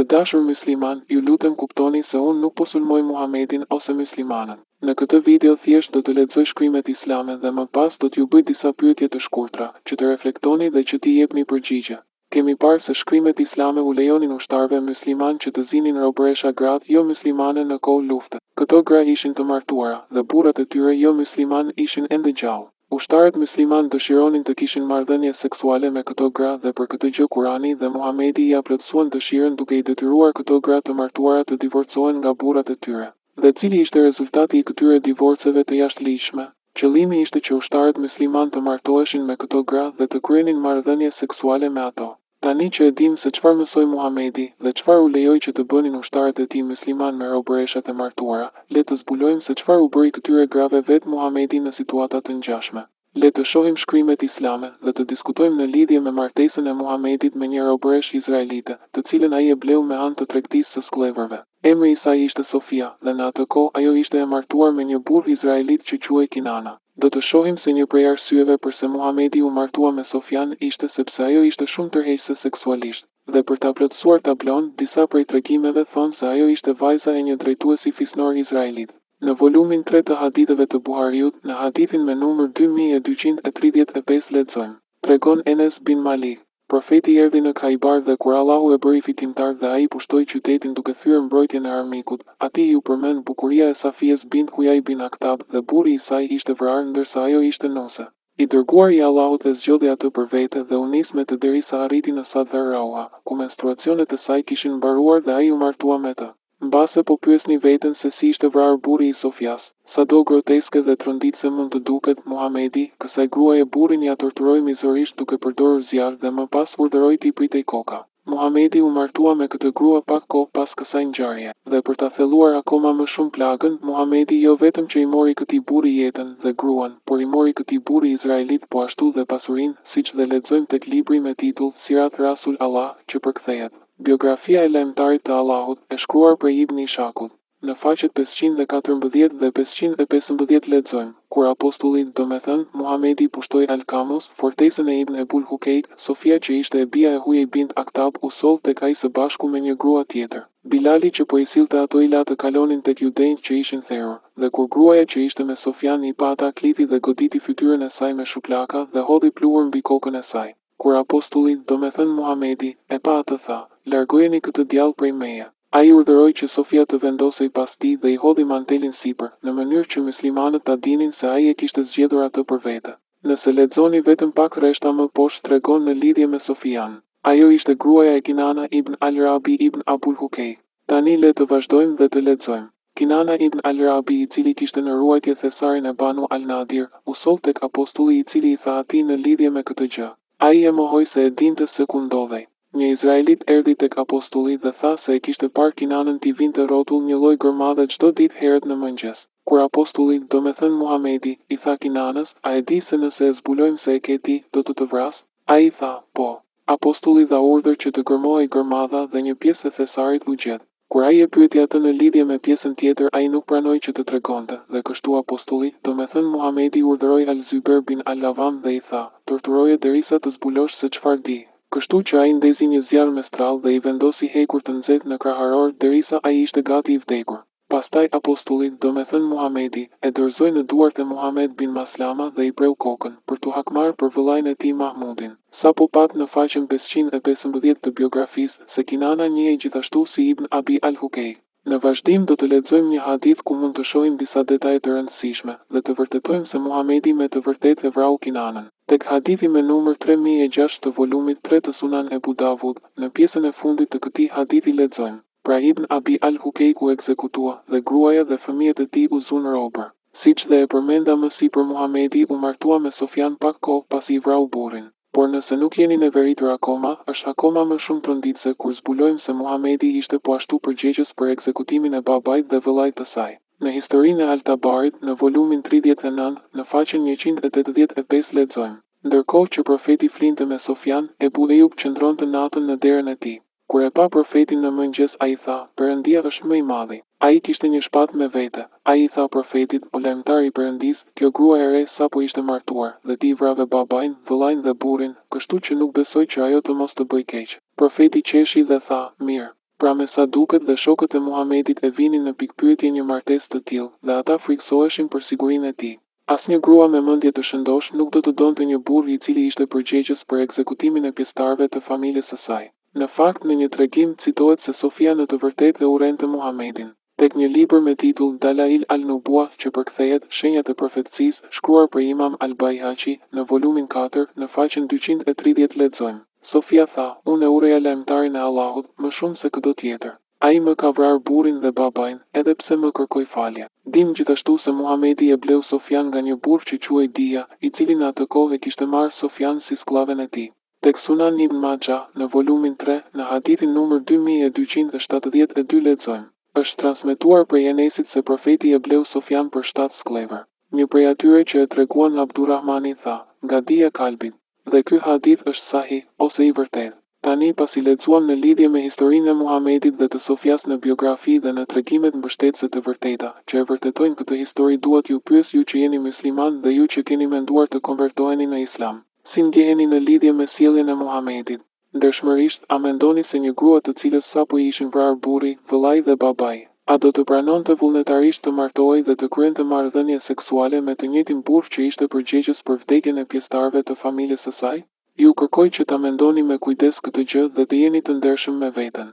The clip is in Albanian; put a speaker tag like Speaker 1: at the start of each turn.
Speaker 1: Të dashur musliman, ju lutem kuptoni se unë nuk po sulmoj Muhamedin ose muslimanët. Në këtë video thjesht do të lexoj shkrimet islame dhe më pas do t'ju bëj disa pyetje të shkurtra, që të reflektoni dhe që t'i jepni përgjigje. Kemi parë se shkrimet islame u lejonin ushtarëve musliman që të zinin robëresha gratë jo muslimane në kohë lufte. Këto gra ishin të martuara dhe burrat e tyre jo musliman ishin ende gjallë. Ushtarët musliman dëshironin të kishin marrëdhënie seksuale me këto gra dhe për këtë gjë Kurani dhe Muhamedi ia plotësuan dëshirën duke i detyruar këto gra të martuara të divorcohen nga burrat e tyre. Dhe cili ishte rezultati i këtyre divorceve të jashtëligjshme? Qëllimi ishte që ushtarët musliman të martoheshin me këto gra dhe të kryenin marrëdhënie seksuale me ato. Tani që e dim se çfarë mësoi Muhamedi dhe çfarë u lejoi që të bënin ushtarët e tij musliman me robëreshat e martuara, le të zbulojmë se çfarë u bëri këtyre grave vetë Muhamedi në situata të ngjashme. Le të shohim shkrimet islame dhe të diskutojmë në lidhje me martesën e Muhamedit me një robëresh izraelite, të cilën ai e bleu me anë të tregtisë së skllëverëve. Emri i saj ishte Sofia dhe në atë kohë ajo ishte e martuar me një burr izraelit që quhej Kinana. Do të shohim se një prej arsyeve pse Muhamedi u martua me Sofian ishte sepse ajo ishte shumë tërheqëse seksualisht. Dhe për ta plotësuar tablon, disa prej tregimeve thonë se ajo ishte vajza e një drejtuesi fisnor izraelit. Në volumin 3 të haditheve të Buhariut, në hadithin me numër 2235 lexojmë: tregon Enes bin Malik, profeti erdhi në Khaibar dhe kur Allahu e bëri fitimtar dhe ai pushtoi qytetin duke thyer mbrojtjen e armikut, atij u përmend bukuria e Safies bint Huyaj bin Aktab dhe burri i saj ishte vrarë ndërsa ajo ishte nuse. I dërguari i Allahut e zgjodhi atë për vete dhe u nis me të derisa arriti në Sadr Rauha, ku menstruacionet e saj kishin mbaruar dhe ai u martua me të. Mbase po pyesni veten se si ishte vrarë burri i Sofias, sado groteske dhe tronditse mund të duket, Muhamedi, kësaj gruaje burrin ja torturoi mizërisht duke përdorur zjarr dhe më pas urdhëroi t'i pritej koka. Muhamedi u martua me këtë grua pak kohë pas kësaj ngjarje, dhe për ta thelluar akoma më shumë plagën, Muhamedi jo vetëm që i mori këtij burri jetën dhe gruan, por i mori këtij burri izraelit po ashtu dhe pasurinë, siç dhe lexojmë tek libri me titull Sirat Rasul Allah, që përkthehet Biografia e lajmëtarit të Allahut, e shkruar prej Ibn Ishakut. Në faqet 514 dhe 515 lexojmë: kur apostulli, domethënë Muhamedi, pushtoi Al-Kamus, fortesën e Ibn Ebul Hukejt, Sofia që ishte e bija e Huyej bint Aktab u soll tek ai së bashku me një grua tjetër. Bilali që po i sillte ato i la të kalonin tek judenjt që ishin therrur, dhe kur gruaja që ishte me Sofian i pa ata, kliti dhe goditi fytyrën e saj me shuplaka dhe hodhi pluhur mbi kokën e saj. Kur apostulli, domethënë Muhamedi, e pa atë tha: largojeni këtë djalë prej meje. Ai urdhëroi që Sofia të vendosej pas tij dhe i hodhi mantelin sipër, në mënyrë që muslimanët ta dinin se ai e kishte zgjedhur atë për vete. Nëse lexoni vetëm pak rreshta më poshtë tregon në lidhje me Sofian. Ajo ishte gruaja e Kinana ibn al-Rabi ibn Abul Hukej. Tani le të vazhdojmë dhe të lexojmë. Kinana ibn al-Rabi, i cili kishte në ruajtje thesarin e Banu al-Nadir, u soll tek apostulli i cili i tha atij në lidhje me këtë gjë. Ai e mohoi se e dinte se ku ndodhej. Një izraelit erdhi tek apostulli dhe tha se e kishte parë Kinanën t'i vinte rrotull një lloj gërmadhe çdo ditë herët në mëngjes. Kur apostulli, domethënë Muhamedi, i tha Kinanës: a e di se nëse e zbulojmë se e ke ti, do të vras? Ai tha: po. Apostulli dha urdhër që të gërmohej gërmadha dhe një pjesë e thesarit u gjet. Kur ai e pyeti atë në lidhje me pjesën tjetër, ai nuk pranoi që të tregonte, dhe kështu apostulli, domethënë Muhamedi, urdhëroi Al-Zyber bin Al-Lavam dhe i tha: torturoje derisa të zbulosh se çfarë di. Kështu që ai ndezi një zjarr me strall dhe i vendosi hekur të nxehtë në kraharor derisa ai ishte gati i vdekur. Pastaj apostulli, domethënë Muhamedi, e dorëzoi në duart e Muhamed bin Maslama dhe i preu kokën, për t'u hakmarrë për vëllain e tij Mahmudin. Sapo pat në faqen 515 të biografisë se Kinana njihej gjithashtu si Ibn Abi al-Hukej. Në vazhdim do të lexojmë një hadith ku mund të shohim disa detaje të rëndësishme dhe të vërtetojmë se Muhamedi me të vërtetë e vrau Kinanën. Tek hadithi me numër 3006 të volumit 3 të Sunan Ebu Davud, në pjesën e fundit të këtij hadithi lexojmë: pra Ibn Abi al-Hukej u ekzekutua dhe gruaja dhe fëmijët e tij u zunë robër. Siç dhe e përmenda më sipër, Muhamedi u martua me Sofian pak kohë pasi i vrau burrin. Por nëse nuk jeni në veritur akoma, është akoma më shumë tronditse kur zbulojmë se Muhamedi ishte po ashtu përgjegjës për ekzekutimin e babait dhe vëllait të saj. Në historinë e Al-Tabarit, në volumin 39, në faqen 185 lexojmë: ndërkohë që profeti flinte me Sofian, Ebu Ejub qëndronte natën në derën e tij. Kur e pa profetin në mëngjes, ai tha: Perëndia është më i madhi. Ai kishte një shpatë me vete. Ai i tha profetit: o lajmëtar i Perëndis, kjo grua e re sapo ishte martuar, dhe ti vrave babain, vëllain dhe burrin, kështu që nuk besoj që ajo të mos të bëj keq. Profeti qeshi dhe tha: mirë. Pra me sa duket dhe shokët e Muhamedit e vinin në pikpyetje një martesë të tillë, dhe ata friksoheshin për sigurinë e tij. Asnjë grua me mendje të shëndosh nuk do të donte një burr i cili ishte përgjegjës për ekzekutimin e pjesëtarëve të familjes së saj. Në fakt, në një tregim citohet se Sofia në të vërtetë e urrente Muhamedin. Tek një libër me titull Dalail al-Nubuwah që përkthehet Shenjat e profetësisë, shkruar për Imam al-Baihaqi, në volumin 4, në faqen 230 lexojmë: Sofia tha, unë e urreja lajmëtarin e Allahut më shumë se çdo tjetër. Ai më ka vrarë burrin dhe babain, edhe pse më kërkoi falje. Dim gjithashtu se Muhamedi e bleu Sofian nga një burr që quhej Dia, i cili në atë kohë e kishte marrë Sofian si skllaven e tij. Tek Sunan Ibn Majah, në volumin 3, në hadithin numër 2272 lexojmë: Është transmetuar prej Enesit se profeti e bleu Sofian për 7 skllëve. Një prej atyre që e treguan Abdurrahmani tha, nga Dia Kalbit. Dhe ky hadith është sahih ose i vërtetë. Tani pasi lexuam në lidhje me historinë e Muhamedit dhe të Sofias në biografi dhe në tregimet mbështetëse të vërteta, që e vërtetojnë këtë histori, duat ju pyes ju që jeni musliman dhe ju që keni menduar të konvertoheni në Islam. Si ndjeheni në lidhje me sjelljen e Muhamedit? Ndershmërisht, a mendoni se një grua të cilës sapo i ishin vrarë burri, vëllai dhe babai, a do të pranonte vullnetarisht të martohej dhe të kryente marrëdhënie seksuale me të njëjtin burr që ishte përgjegjës për vdekjen e pjesëtarëve të familjes së saj? Ju kërkoj që ta mendoni me kujdes këtë gjë dhe të jeni të ndershëm me veten.